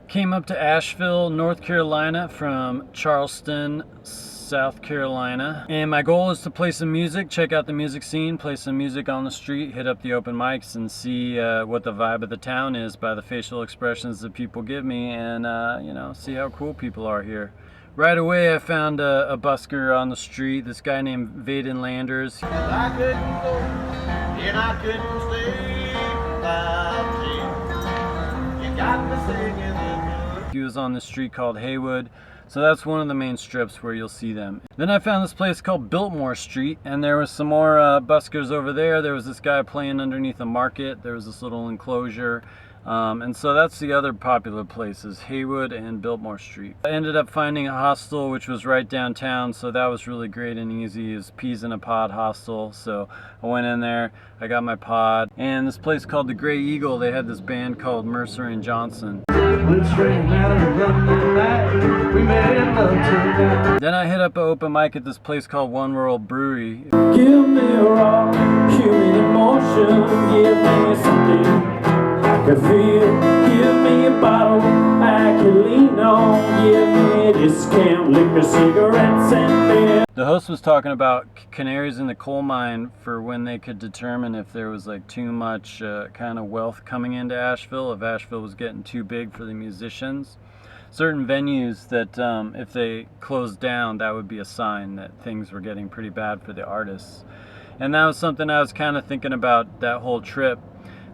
Came up to Asheville, North Carolina from Charleston, South Carolina. And my goal is to play some music, check out the music scene, play some music on the street, hit up the open mics and see what the vibe of the town is by the facial expressions that people give me, and you know, see how cool people are here. Right away I found a busker on the street, this guy named Vaden Landers. I couldn't go, and I couldn't stay without you. You got me singing the blues. He was on the street called Haywood, so that's one of the main strips where you'll see them. Then I found this place called Biltmore Street, and there was some more buskers over there. There was this guy playing underneath a market. There was this little enclosure. And so that's the other popular places, Haywood and Biltmore Street. I ended up finding a hostel which was right downtown, so that was really great and easy. It was Peas in a Pod hostel, so I went in there, I got my pod. And this place called the Gray Eagle, they had this band called Mercer and Johnson. Then I hit up an open mic at this place called One World Brewery. Give me a rock, human emotion, give me something I can feel. Give me a bottle I can lean on. Give me a discount, liquor, cigarettes, and beer. The host was talking about canaries in the coal mine for when they could determine if there was like too much kind of wealth coming into Asheville, if Asheville was getting too big for the musicians. Certain venues that if they closed down, that would be a sign that things were getting pretty bad for the artists. And that was something I was kind of thinking about that whole trip.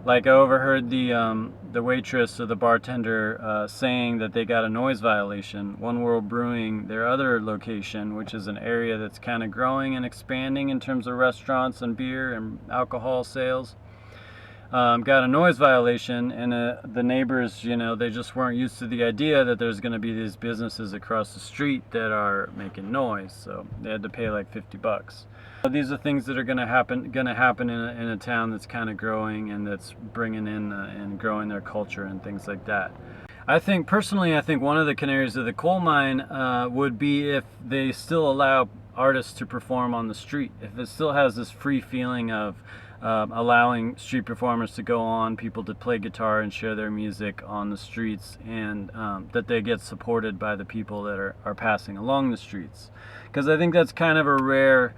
Like I overheard the waitress or the bartender saying that they got a noise violation. One World Brewing, their other location, which is an area that's kind of growing and expanding in terms of restaurants and beer and alcohol sales, got a noise violation, and the neighbors, you know, they just weren't used to the idea that there's going to be these businesses across the street that are making noise, so they had to pay like $50. These are things that are going to happen in a town that's kind of growing and that's bringing in and growing their culture and things like that. I think personally, I think one of the canaries of the coal mine would be if they still allow artists to perform on the street. If it still has this free feeling of allowing street performers to go on, people to play guitar and share their music on the streets, and that they get supported by the people that are passing along the streets. Because I think that's kind of a rare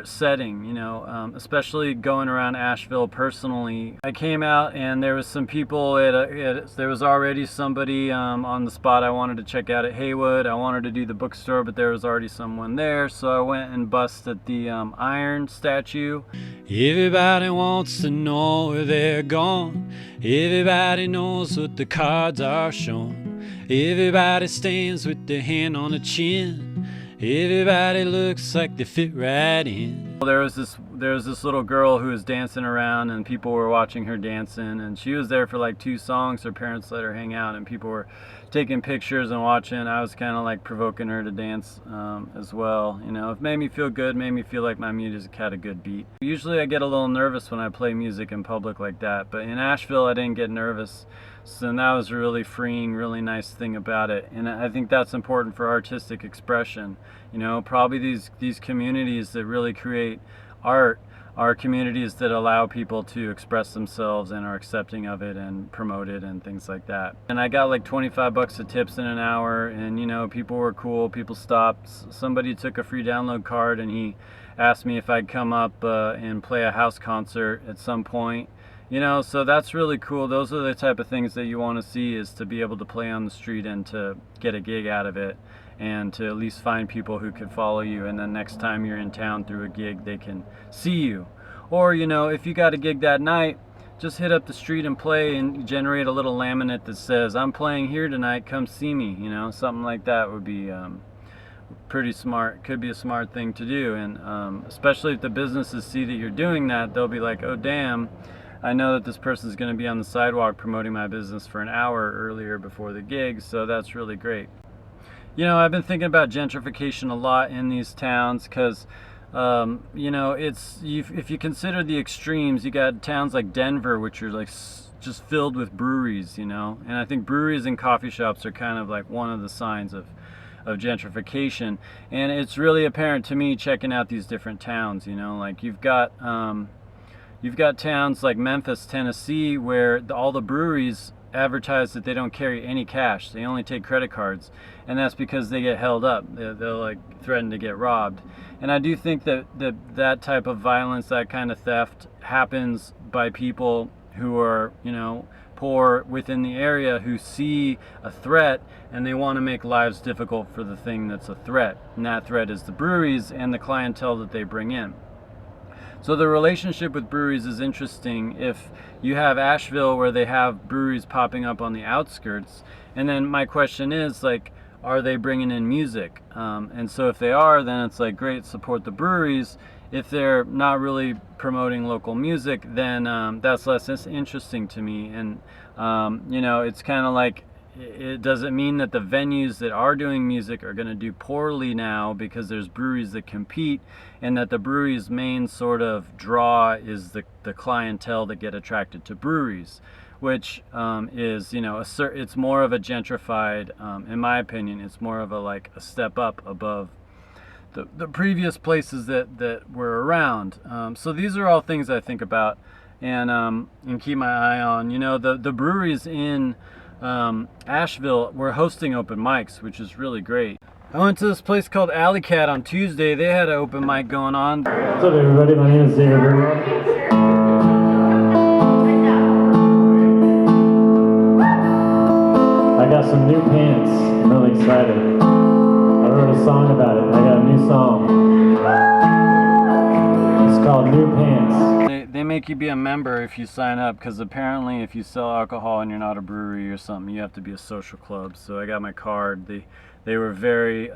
setting, you know, especially going around Asheville personally. I came out and there was some people there was already somebody on the spot I wanted to check out at Haywood. I wanted to do the bookstore, but there was already someone there, so I went and busted the iron statue. Everybody wants to know where they're gone. Everybody knows what the cards are shown. Everybody stands with their hand on the chin. Everybody looks like they fit right in. There was this little girl who was dancing around, and people were watching her dancing, and she was there for like 2 songs. Her parents let her hang out, and people were taking pictures and watching. I was kind of like provoking her to dance as well. You know, it made me feel good, made me feel like my music had a good beat. Usually I get a little nervous when I play music in public like that, but in Asheville I didn't get nervous. So that was a really freeing, really nice thing about it. And I think that's important for artistic expression. You know, probably these communities that really create art are communities that allow people to express themselves and are accepting of it and promote it and things like that. And I got like $25 of tips in an hour, and you know, people were cool, people stopped. Somebody took a free download card and he asked me if I'd come up and play a house concert at some point. You know, so that's really cool. Those are the type of things that you want to see, is to be able to play on the street and to get a gig out of it, and to at least find people who could follow you, and then next time you're in town through a gig they can see you. Or, you know, if you got a gig that night, just hit up the street and play and generate a little laminate that says, "I'm playing here tonight, come see me." You know, something like that would be pretty smart. Could be a smart thing to do. And especially if the businesses see that you're doing that, they'll be like, "Oh damn, I know that this person's going to be on the sidewalk promoting my business for an hour earlier before the gig," so that's really great. You know, I've been thinking about gentrification a lot in these towns because, you know, if you consider the extremes, you got towns like Denver, which are like just filled with breweries, you know, and I think breweries and coffee shops are kind of like one of the signs of gentrification. And it's really apparent to me checking out these different towns, you know, like you've got towns like Memphis, Tennessee, where all the breweries advertise that they don't carry any cash. They only take credit cards, and that's because they get held up. They'll like threaten to get robbed. And I do think that type of violence, that kind of theft, happens by people who are, you know, poor within the area, who see a threat and they want to make lives difficult for the thing that's a threat. And that threat is the breweries and the clientele that they bring in. So the relationship with breweries is interesting. If you have Asheville where they have breweries popping up on the outskirts, and then my question is like, are they bringing in music? And so if they are, then it's like, great, support the breweries. If they're not really promoting local music, then that's less interesting to me. And you know, it's kind of like, it doesn't mean that the venues that are doing music are going to do poorly now because there's breweries that compete, and that the brewery's main sort of draw is the clientele that get attracted to breweries, which is, you know, it's more of a gentrified, in my opinion, it's more of a step up above the previous places that were around. So these are all things I think about and keep my eye on. You know, the breweries in Asheville were hosting open mics, which is really great. I went to this place called Alley Cat on Tuesday. They had an open mic going on. What's up, everybody? My name is Haywood Rd. I got some new pants. I'm really excited. I wrote a song about it. I got a new song. It's called New Pants. They make you be a member if you sign up, because apparently if you sell alcohol and you're not a brewery or something, you have to be a social club. So I got my card. They were very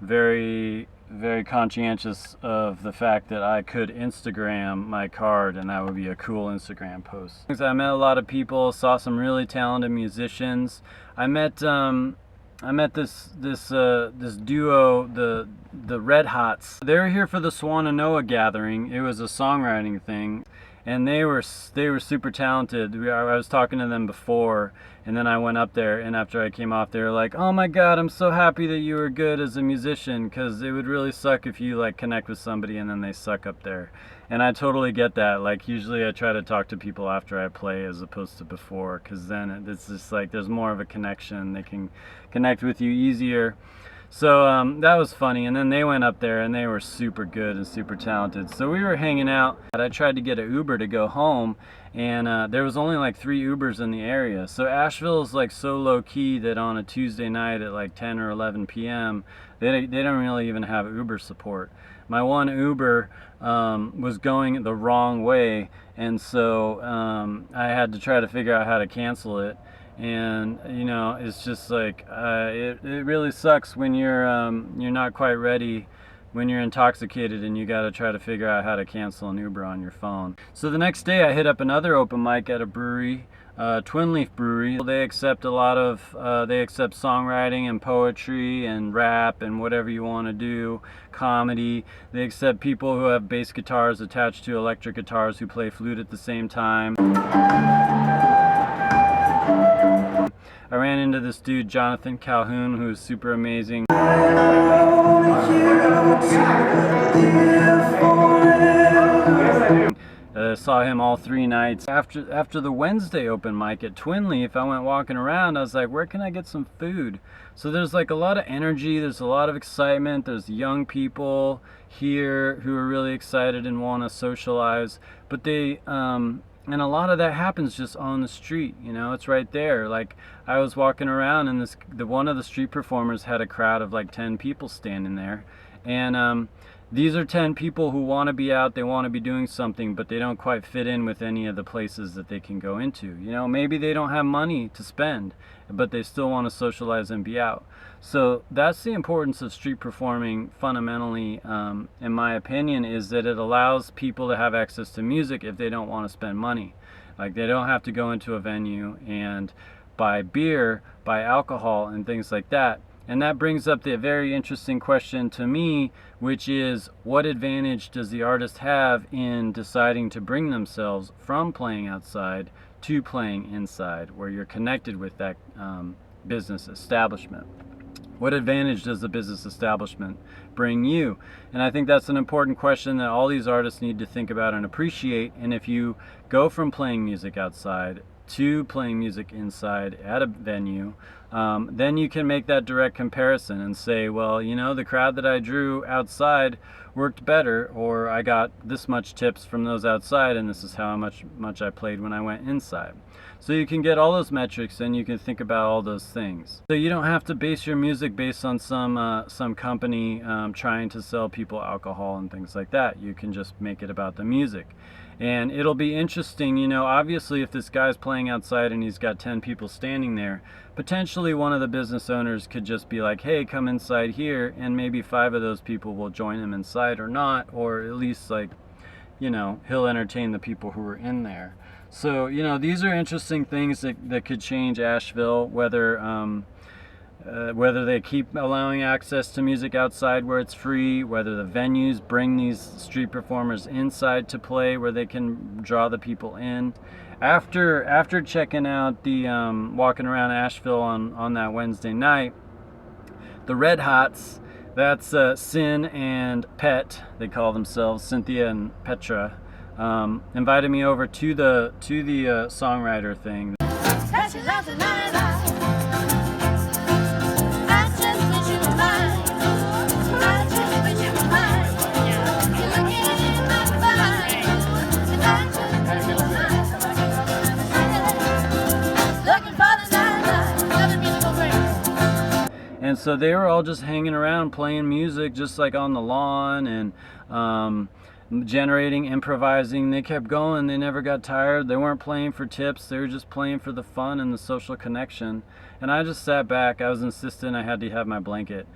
very conscientious of the fact that I could Instagram my card, and that would be a cool Instagram post. I met a lot of people, saw some really talented musicians. I met this duo, the Red Hots. They were here for the Swannanoa Gathering. It was a songwriting thing, and they were super talented. I was talking to them before, and then I went up there, and after I came off, they were like, "Oh my God, I'm so happy that you were good as a musician, because it would really suck if you like connect with somebody and then they suck up there." And I totally get that. Like, usually I try to talk to people after I play as opposed to before, because then it's just like there's more of a connection. They can connect with you easier. So that was funny. And then they went up there and they were super good and super talented. So we were hanging out. I tried to get an Uber to go home, and there was only like 3 Ubers in the area. So Asheville is like so low key that on a Tuesday night at like 10 or 11 p.m. they don't really even have Uber support. My one Uber was going the wrong way, and so I had to try to figure out how to cancel it. And you know, it's just like it really sucks when you're not quite ready, when you're intoxicated and you got to try to figure out how to cancel an Uber on your phone. So the next day I hit up another open mic at a brewery, Twin Leaf Brewery. They accept a lot of they accept songwriting and poetry and rap and whatever you want to do, comedy. They accept people who have bass guitars attached to electric guitars who play flute at the same time. I ran into this dude, Jonathan Calhoun, who is super amazing. Saw him all 3 nights. After the Wednesday open mic at Twin Leaf, I went walking around. I was like, where can I get some food? So there's like a lot of energy, there's a lot of excitement, there's young people here who are really excited and want to socialize, but they and a lot of that happens just on the street, you know, it's right there. Like, I was walking around and one of the street performers had a crowd of like 10 people standing there. And these are 10 people who want to be out, they want to be doing something, but they don't quite fit in with any of the places that they can go into. You know, maybe they don't have money to spend, but they still want to socialize and be out. So that's the importance of street performing fundamentally, in my opinion, is that it allows people to have access to music if they don't want to spend money. Like, they don't have to go into a venue and buy beer, buy alcohol and things like that. And that brings up the very interesting question to me, which is, what advantage does the artist have in deciding to bring themselves from playing outside to playing inside, where you're connected with that business establishment? What advantage does the business establishment bring you? And I think that's an important question that all these artists need to think about and appreciate. And if you go from playing music outside to playing music inside at a venue, then you can make that direct comparison and say, well, you know, the crowd that I drew outside worked better, or I got this much tips from those outside, and this is how much I played when I went inside. So you can get all those metrics, and you can think about all those things. So you don't have to base your music based on some company trying to sell people alcohol and things like that. You can just make it about the music. And it'll be interesting, you know, obviously if this guy's playing outside and he's got 10 people standing there, potentially one of the business owners could just be like, hey, come inside here, and maybe 5 of those people will join him inside or not, or at least, like, you know, he'll entertain the people who are in there. So, you know, these are interesting things that could change Asheville, whether they keep allowing access to music outside where it's free, whether the venues bring these street performers inside to play where they can draw the people in. After checking out the walking around Asheville on that Wednesday night, the Red Hots, that's Sin and Pet, they call themselves, Cynthia and Petra, invited me over to the songwriter thing. And so they were all just hanging around playing music, just like on the lawn, and generating, improvising. They kept going. They never got tired. They weren't playing for tips. They were just playing for the fun and the social connection. And I just sat back. I was insistent I had to have my blanket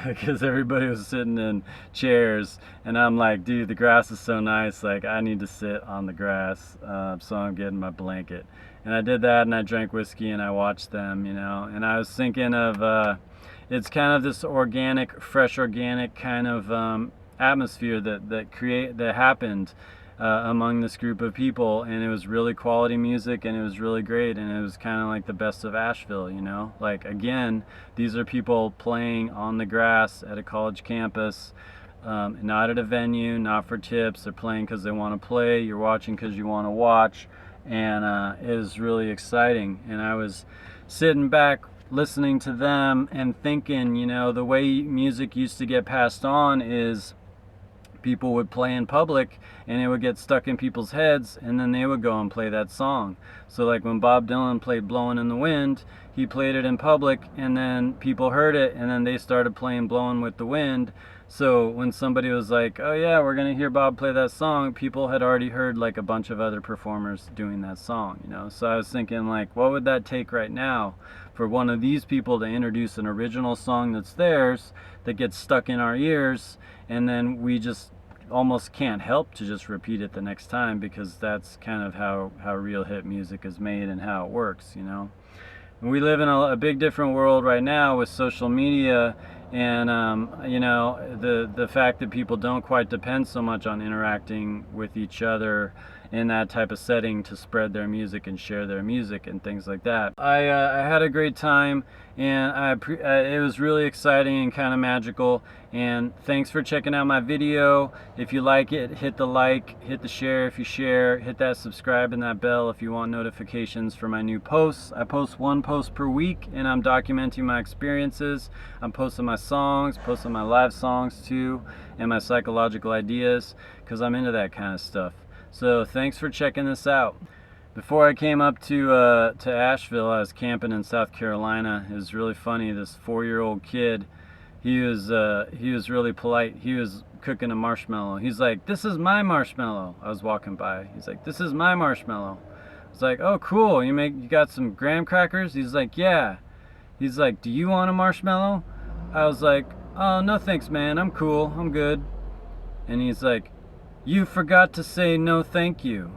because everybody was sitting in chairs. And I'm like, dude, the grass is so nice. Like, I need to sit on the grass. So I'm getting my blanket. And I did that, and I drank whiskey, and I watched them, you know. And I was thinking of... it's kind of this organic, fresh organic kind of atmosphere that happened among this group of people, and it was really quality music, and it was really great, and it was kind of like the best of Asheville, you know. Like, again, these are people playing on the grass at a college campus, not at a venue, not for tips. They're playing because they want to play. You're watching because you want to watch, and it was really exciting. And I was sitting back listening to them and thinking, you know, the way music used to get passed on is people would play in public and it would get stuck in people's heads, and then they would go and play that song. So like when Bob Dylan played Blowin' in the Wind, he played it in public, and then people heard it, and then they started playing Blowin' with the Wind. So when somebody was like, oh yeah, we're gonna hear Bob play that song, people had already heard like a bunch of other performers doing that song, you know. So I was thinking, like, what would that take right now for one of these people to introduce an original song that's theirs, that gets stuck in our ears, and then we just almost can't help to just repeat it the next time, because that's kind of how real hit music is made and how it works, you know. And we live in a big different world right now with social media, and you know, the fact that people don't quite depend so much on interacting with each other in that type of setting to spread their music and share their music and things like that. I had a great time, and it was really exciting and kind of magical. And thanks for checking out my video. If you like it, hit the like, hit the share if you share, hit that subscribe and that bell if you want notifications for my new posts. I post 1 post per week, and I'm documenting my experiences. I'm posting my songs, posting my live songs too, and my psychological ideas, because I'm into that kind of stuff. So thanks for checking this out. Before I came up to Asheville, I was camping in South Carolina. It was really funny. This 4-year-old kid, he was really polite. He was cooking a marshmallow. He's like, "This is my marshmallow." I was walking by. He's like, "This is my marshmallow." I was like, "Oh, cool. You got some graham crackers?" He's like, "Yeah." He's like, "Do you want a marshmallow?" I was like, "Oh, no thanks, man. I'm cool. I'm good." And he's like, "You forgot to say no thank you."